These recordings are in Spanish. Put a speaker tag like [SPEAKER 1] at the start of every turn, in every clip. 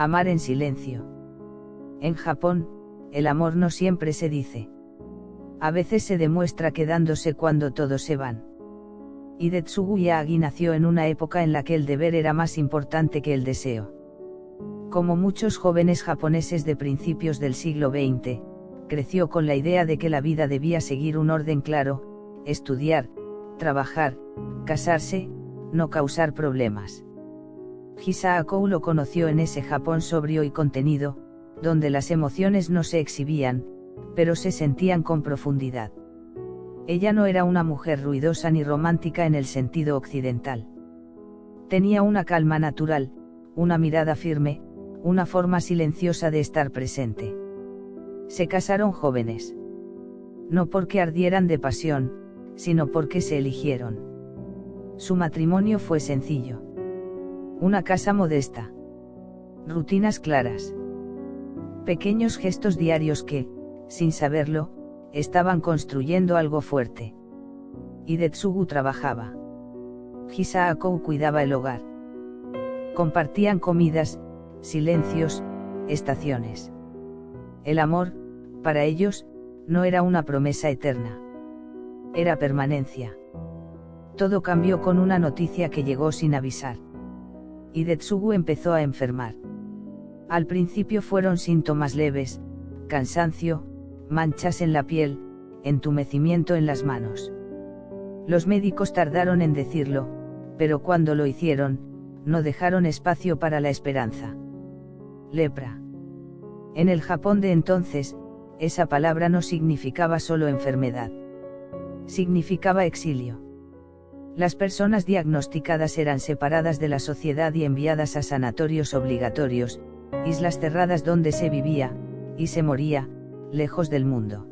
[SPEAKER 1] Amar en silencio. En Japón, el amor no siempre se dice. A veces se demuestra quedándose cuando todos se van. Hidetsugu Yagi nació en una época en la que el deber era más importante que el deseo. Como muchos jóvenes japoneses de principios del siglo XX, creció con la idea de que la vida debía seguir un orden claro: estudiar, trabajar, casarse, no causar problemas. Hisao lo conoció en ese Japón sobrio y contenido, donde las emociones no se exhibían, pero se sentían con profundidad. Ella no era una mujer ruidosa ni romántica en el sentido occidental. Tenía una calma natural, una mirada firme, una forma silenciosa de estar presente. Se casaron jóvenes. No porque ardieran de pasión, sino porque se eligieron. Su matrimonio fue sencillo. Una casa modesta. Rutinas claras. Pequeños gestos diarios que, sin saberlo, estaban construyendo algo fuerte. Hidetsugu trabajaba. Hisao cuidaba el hogar. Compartían comidas, silencios, estaciones. El amor, para ellos, no era una promesa eterna. Era permanencia. Todo cambió con una noticia que llegó sin avisar. Hidetsugu empezó a enfermar. Al principio fueron síntomas leves: cansancio, manchas en la piel, entumecimiento en las manos. Los médicos tardaron en decirlo, pero cuando lo hicieron, no dejaron espacio para la esperanza. Lepra. En el Japón de entonces, esa palabra no significaba solo enfermedad. Significaba exilio. Las personas diagnosticadas eran separadas de la sociedad y enviadas a sanatorios obligatorios, islas cerradas donde se vivía, y se moría, lejos del mundo.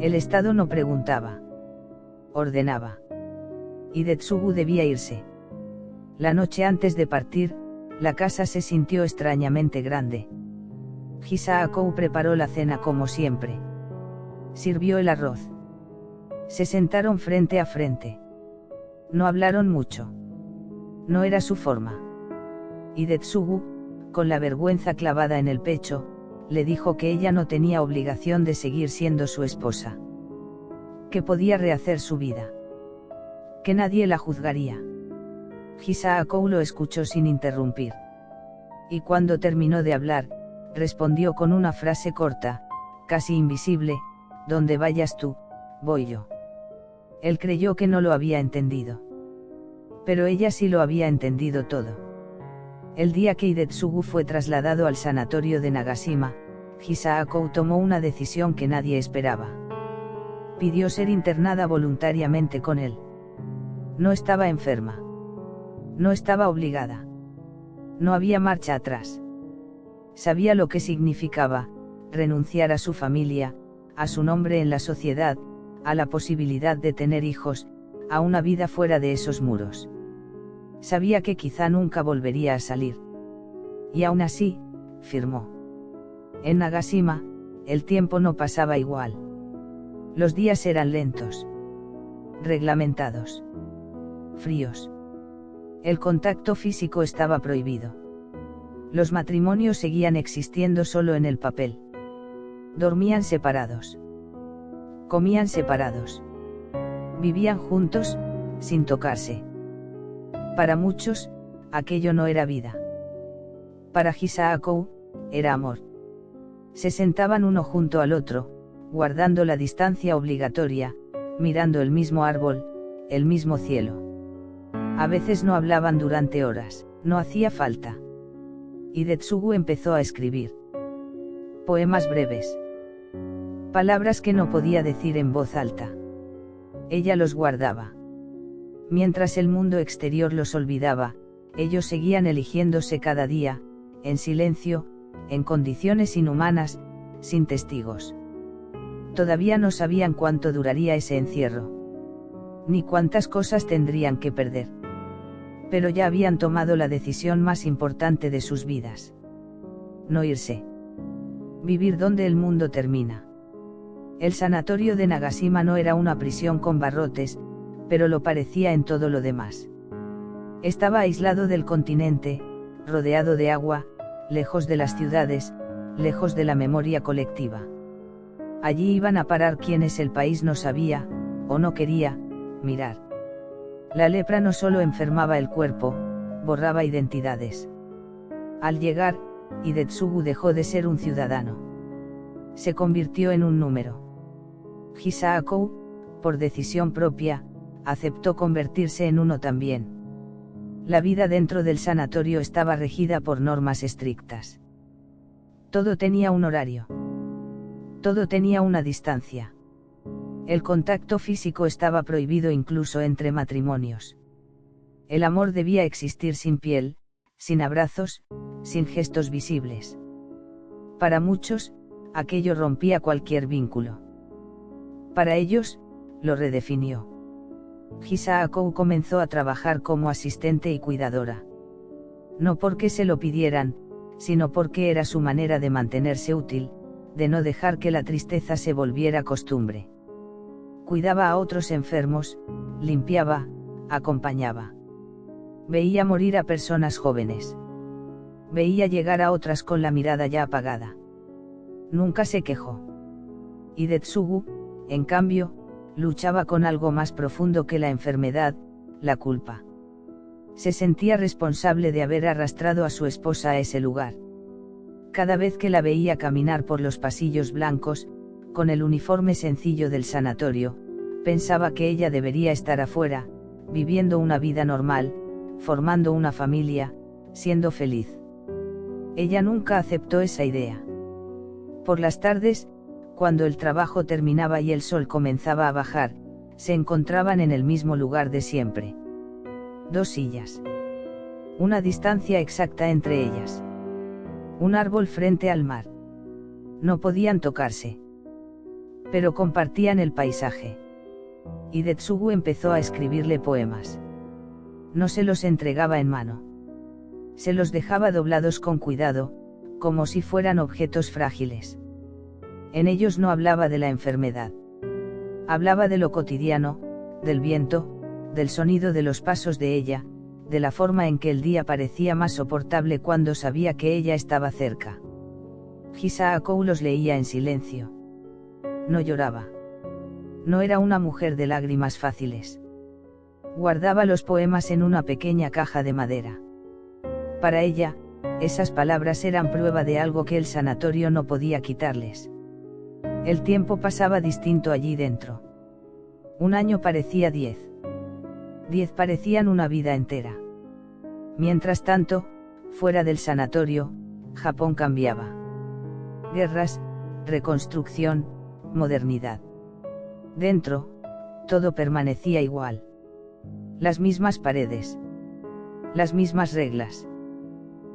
[SPEAKER 1] El Estado no preguntaba. Ordenaba. Hidetsugu debía irse. La noche antes de partir, la casa se sintió extrañamente grande. Hisao preparó la cena como siempre. Sirvió el arroz. Se sentaron frente a frente. No hablaron mucho. No era su forma. Hidetsugu, con la vergüenza clavada en el pecho, le dijo que ella no tenía obligación de seguir siendo su esposa. Que podía rehacer su vida. Que nadie la juzgaría. Hisao lo escuchó sin interrumpir. Y cuando terminó de hablar, respondió con una frase corta, casi invisible: donde vayas tú, voy yo. Él creyó que no lo había entendido. Pero ella sí lo había entendido todo. El día que Hidetsugu fue trasladado al sanatorio de Nagashima, Hisao tomó una decisión que nadie esperaba. Pidió ser internada voluntariamente con él. No estaba enferma. No estaba obligada. No había marcha atrás. Sabía lo que significaba renunciar a su familia, a su nombre en la sociedad, a la posibilidad de tener hijos, a una vida fuera de esos muros. Sabía que quizá nunca volvería a salir. Y aún así, firmó. En Nagashima, el tiempo no pasaba igual. Los días eran lentos. Reglamentados. Fríos. El contacto físico estaba prohibido. Los matrimonios seguían existiendo solo en el papel. Dormían separados. Comían separados. Vivían juntos, sin tocarse. Para muchos, aquello no era vida. Para Hisao, era amor. Se sentaban uno junto al otro, guardando la distancia obligatoria, mirando el mismo árbol, el mismo cielo. A veces no hablaban durante horas, no hacía falta. Hidetsugu empezó a escribir. Poemas breves. Palabras que no podía decir en voz alta. Ella los guardaba. Mientras el mundo exterior los olvidaba, ellos seguían eligiéndose cada día, en silencio, en condiciones inhumanas, sin testigos. Todavía no sabían cuánto duraría ese encierro. Ni cuántas cosas tendrían que perder. Pero ya habían tomado la decisión más importante de sus vidas. No irse. Vivir donde el mundo termina. El sanatorio de Nagashima no era una prisión con barrotes, pero lo parecía en todo lo demás. Estaba aislado del continente, rodeado de agua, lejos de las ciudades, lejos de la memoria colectiva. Allí iban a parar quienes el país no sabía, o no quería, mirar. La lepra no solo enfermaba el cuerpo, borraba identidades. Al llegar, Hidetsugu dejó de ser un ciudadano. Se convirtió en un número. Hisaako, por decisión propia, aceptó convertirse en uno también. La vida dentro del sanatorio estaba regida por normas estrictas. Todo tenía un horario. Todo tenía una distancia. El contacto físico estaba prohibido incluso entre matrimonios. El amor debía existir sin piel, sin abrazos, sin gestos visibles. Para muchos, aquello rompía cualquier vínculo. Para ellos, lo redefinió. Hisaako comenzó a trabajar como asistente y cuidadora. No porque se lo pidieran, sino porque era su manera de mantenerse útil, de no dejar que la tristeza se volviera costumbre. Cuidaba a otros enfermos, limpiaba, acompañaba. Veía morir a personas jóvenes. Veía llegar a otras con la mirada ya apagada. Nunca se quejó. Hidetsugu, en cambio, luchaba con algo más profundo que la enfermedad, la culpa. Se sentía responsable de haber arrastrado a su esposa a ese lugar. Cada vez que la veía caminar por los pasillos blancos, con el uniforme sencillo del sanatorio, pensaba que ella debería estar afuera, viviendo una vida normal, formando una familia, siendo feliz. Ella nunca aceptó esa idea. Por las tardes, cuando el trabajo terminaba y el sol comenzaba a bajar, se encontraban en el mismo lugar de siempre. 2 sillas. Una distancia exacta entre ellas. Un árbol frente al mar. No podían tocarse. Pero compartían el paisaje. Hidetsugu empezó a escribirle poemas. No se los entregaba en mano. Se los dejaba doblados con cuidado, como si fueran objetos frágiles. En ellos no hablaba de la enfermedad. Hablaba de lo cotidiano, del viento, del sonido de los pasos de ella, de la forma en que el día parecía más soportable cuando sabía que ella estaba cerca. Hisaako los leía en silencio. No lloraba. No era una mujer de lágrimas fáciles. Guardaba los poemas en una pequeña caja de madera. Para ella, esas palabras eran prueba de algo que el sanatorio no podía quitarles. El tiempo pasaba distinto allí dentro. Un año parecía 10. 10 parecían una vida entera. Mientras tanto, fuera del sanatorio, Japón cambiaba. Guerras, reconstrucción, modernidad. Dentro, todo permanecía igual. Las mismas paredes. Las mismas reglas.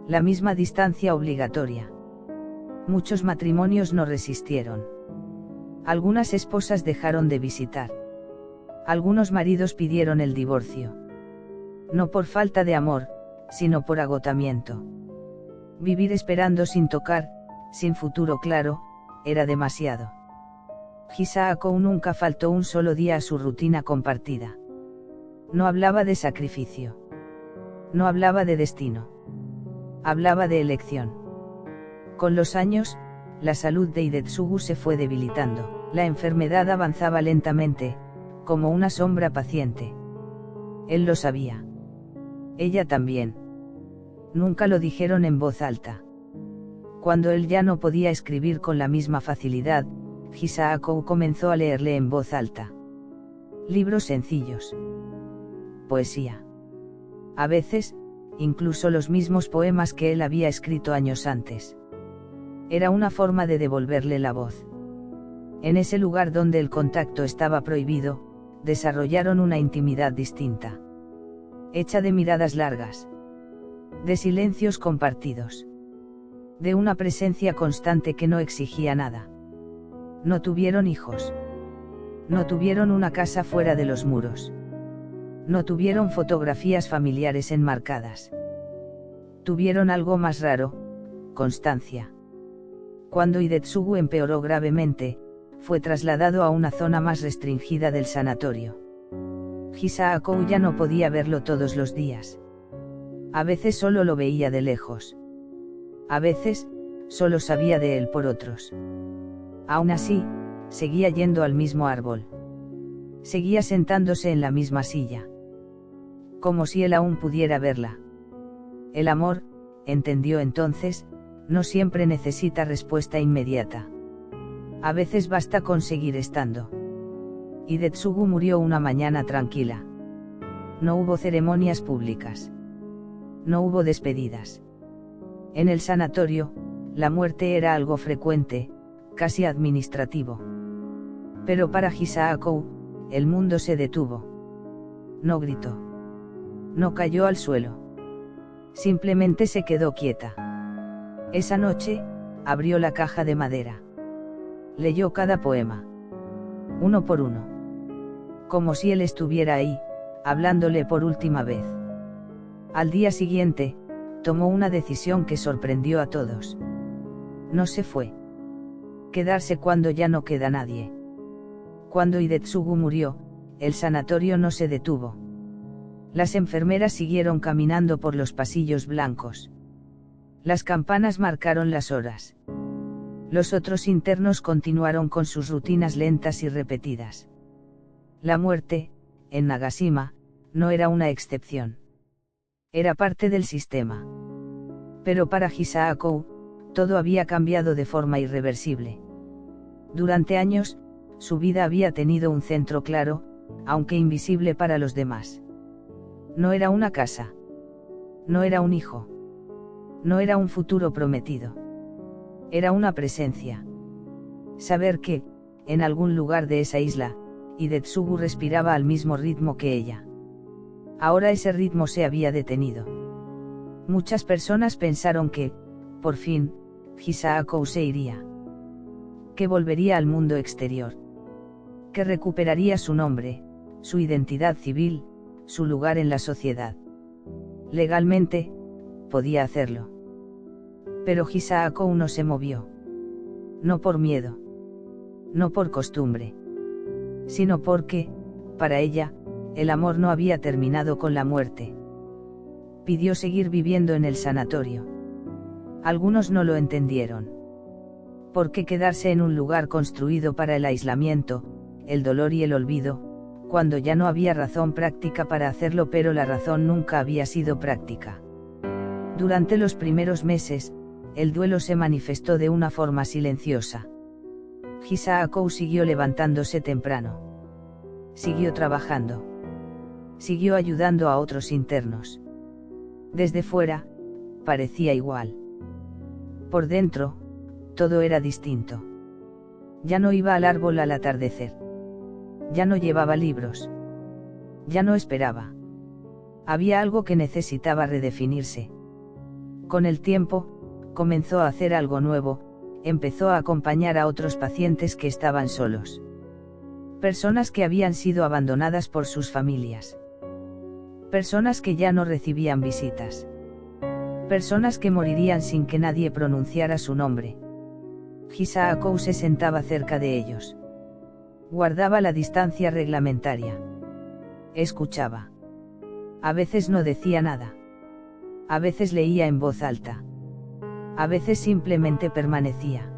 [SPEAKER 1] La misma distancia obligatoria. Muchos matrimonios no resistieron. Algunas esposas dejaron de visitar. Algunos maridos pidieron el divorcio. No por falta de amor, sino por agotamiento. Vivir esperando sin tocar, sin futuro claro, era demasiado. Hisaako nunca faltó un solo día a su rutina compartida. No hablaba de sacrificio. No hablaba de destino. Hablaba de elección. Con los años, la salud de Hidetsugu se fue debilitando. La enfermedad avanzaba lentamente, como una sombra paciente. Él lo sabía. Ella también. Nunca lo dijeron en voz alta. Cuando él ya no podía escribir con la misma facilidad, Hisaako comenzó a leerle en voz alta. Libros sencillos. Poesía. A veces, incluso los mismos poemas que él había escrito años antes. Era una forma de devolverle la voz. En ese lugar donde el contacto estaba prohibido, desarrollaron una intimidad distinta. Hecha de miradas largas. De silencios compartidos. De una presencia constante que no exigía nada. No tuvieron hijos. No tuvieron una casa fuera de los muros. No tuvieron fotografías familiares enmarcadas. Tuvieron algo más raro, constancia. Cuando Hidetsugu empeoró gravemente, fue trasladado a una zona más restringida del sanatorio. Hisaako ya no podía verlo todos los días. A veces solo lo veía de lejos. A veces, solo sabía de él por otros. Aún así, seguía yendo al mismo árbol. Seguía sentándose en la misma silla. Como si él aún pudiera verla. El amor, entendió entonces, no siempre necesita respuesta inmediata. A veces basta con seguir estando. Hidetsugu murió una mañana tranquila. No hubo ceremonias públicas. No hubo despedidas. En el sanatorio, la muerte era algo frecuente, casi administrativo. Pero para Hisaako, el mundo se detuvo. No gritó. No cayó al suelo. Simplemente se quedó quieta. Esa noche, abrió la caja de madera. Leyó cada poema. Uno por uno. Como si él estuviera ahí, hablándole por última vez. Al día siguiente, tomó una decisión que sorprendió a todos. No se fue. Quedarse cuando ya no queda nadie. Cuando Hidetsugu murió, el sanatorio no se detuvo. Las enfermeras siguieron caminando por los pasillos blancos. Las campanas marcaron las horas. Los otros internos continuaron con sus rutinas lentas y repetidas. La muerte, en Nagashima, no era una excepción. Era parte del sistema. Pero para Hisaako, todo había cambiado de forma irreversible. Durante años, su vida había tenido un centro claro, aunque invisible para los demás. No era una casa. No era un hijo. No era un futuro prometido. Era una presencia. Saber que, en algún lugar de esa isla, Hidetsugu respiraba al mismo ritmo que ella. Ahora ese ritmo se había detenido. Muchas personas pensaron que, por fin, Hisaako se iría. Que volvería al mundo exterior. Que recuperaría su nombre, su identidad civil, su lugar en la sociedad. Legalmente, podía hacerlo. Pero Hisaako no se movió. No por miedo. No por costumbre. Sino porque, para ella, el amor no había terminado con la muerte. Pidió seguir viviendo en el sanatorio. Algunos no lo entendieron. ¿Por qué quedarse en un lugar construido para el aislamiento, el dolor y el olvido, cuando ya no había razón práctica para hacerlo? Pero la razón nunca había sido práctica. Durante los primeros meses, el duelo se manifestó de una forma silenciosa. Hisaako siguió levantándose temprano. Siguió trabajando. Siguió ayudando a otros internos. Desde fuera, parecía igual. Por dentro, todo era distinto. Ya no iba al árbol al atardecer. Ya no llevaba libros. Ya no esperaba. Había algo que necesitaba redefinirse. Con el tiempo, comenzó a hacer algo nuevo, empezó a acompañar a otros pacientes que estaban solos. Personas que habían sido abandonadas por sus familias. Personas que ya no recibían visitas. Personas que morirían sin que nadie pronunciara su nombre. Hisaako se sentaba cerca de ellos. Guardaba la distancia reglamentaria. Escuchaba. A veces no decía nada. A veces leía en voz alta. A veces simplemente permanecía.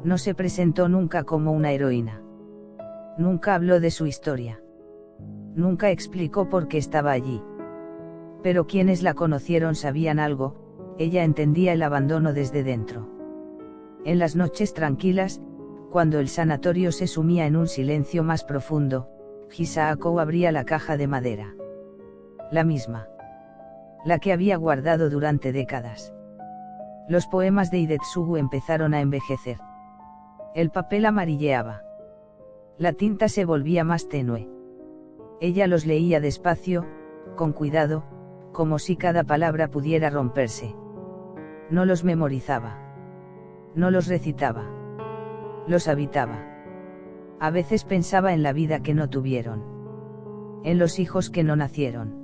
[SPEAKER 1] No se presentó nunca como una heroína. Nunca habló de su historia. Nunca explicó por qué estaba allí. Pero quienes la conocieron sabían algo, ella entendía el abandono desde dentro. En las noches tranquilas, cuando el sanatorio se sumía en un silencio más profundo, Hisaako abría la caja de madera. La misma. La que había guardado durante décadas. Los poemas de Hidetsugu empezaron a envejecer. El papel amarilleaba. La tinta se volvía más tenue. Ella los leía despacio, con cuidado, como si cada palabra pudiera romperse. No los memorizaba. No los recitaba. Los habitaba. A veces pensaba en la vida que no tuvieron. En los hijos que no nacieron.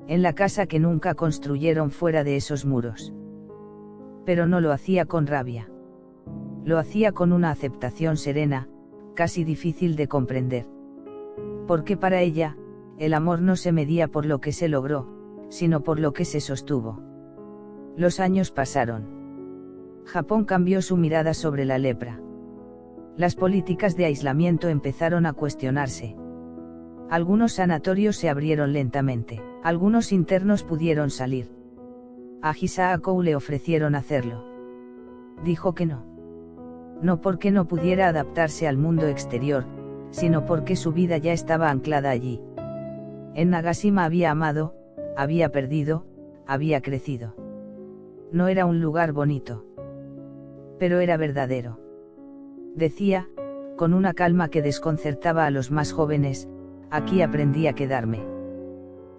[SPEAKER 1] En la casa que nunca construyeron fuera de esos muros. Pero no lo hacía con rabia. Lo hacía con una aceptación serena, casi difícil de comprender. Porque para ella, el amor no se medía por lo que se logró, sino por lo que se sostuvo. Los años pasaron. Japón cambió su mirada sobre la lepra. Las políticas de aislamiento empezaron a cuestionarse. Algunos sanatorios se abrieron lentamente, algunos internos pudieron salir. A Hisako le ofrecieron hacerlo. Dijo que no. No porque no pudiera adaptarse al mundo exterior, sino porque su vida ya estaba anclada allí. En Nagashima había amado, había perdido, había crecido. No era un lugar bonito. Pero era verdadero. Decía, con una calma que desconcertaba a los más jóvenes, aquí aprendí a quedarme.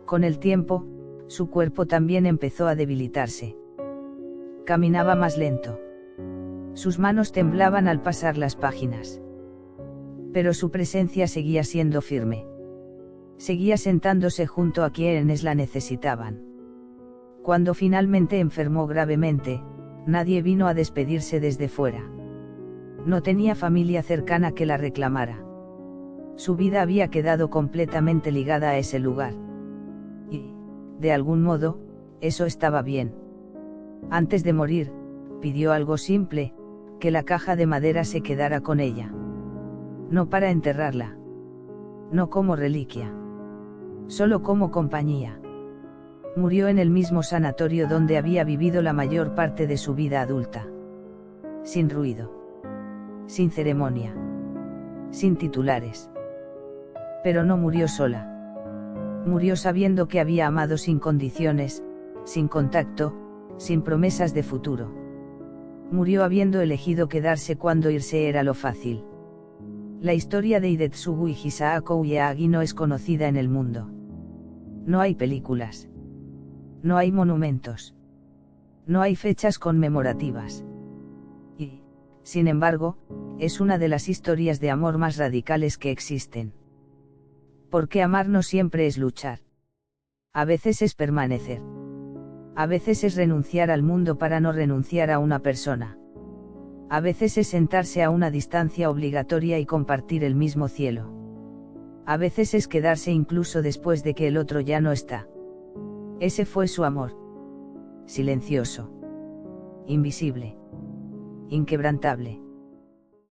[SPEAKER 1] Con el tiempo, su cuerpo también empezó a debilitarse. Caminaba más lento. Sus manos temblaban al pasar las páginas. Pero su presencia seguía siendo firme. Seguía sentándose junto a quienes la necesitaban. Cuando finalmente enfermó gravemente, nadie vino a despedirse desde fuera. No tenía familia cercana que la reclamara. Su vida había quedado completamente ligada a ese lugar. Y, de algún modo, eso estaba bien. Antes de morir, pidió algo simple, que la caja de madera se quedara con ella. No para enterrarla. No como reliquia. Solo como compañía. Murió en el mismo sanatorio donde había vivido la mayor parte de su vida adulta. Sin ruido. Sin ceremonia. Sin titulares. Pero no murió sola. Murió sabiendo que había amado sin condiciones, sin contacto, sin promesas de futuro. Murió habiendo elegido quedarse cuando irse era lo fácil. La historia de Hidetsugu y Hisako Ueagi no es conocida en el mundo. No hay películas. No hay monumentos. No hay fechas conmemorativas. Y, sin embargo, es una de las historias de amor más radicales que existen. Porque amar no siempre es luchar. A veces es permanecer. A veces es renunciar al mundo para no renunciar a una persona. A veces es sentarse a una distancia obligatoria y compartir el mismo cielo. A veces es quedarse incluso después de que el otro ya no está. Ese fue su amor. Silencioso. Invisible. Inquebrantable.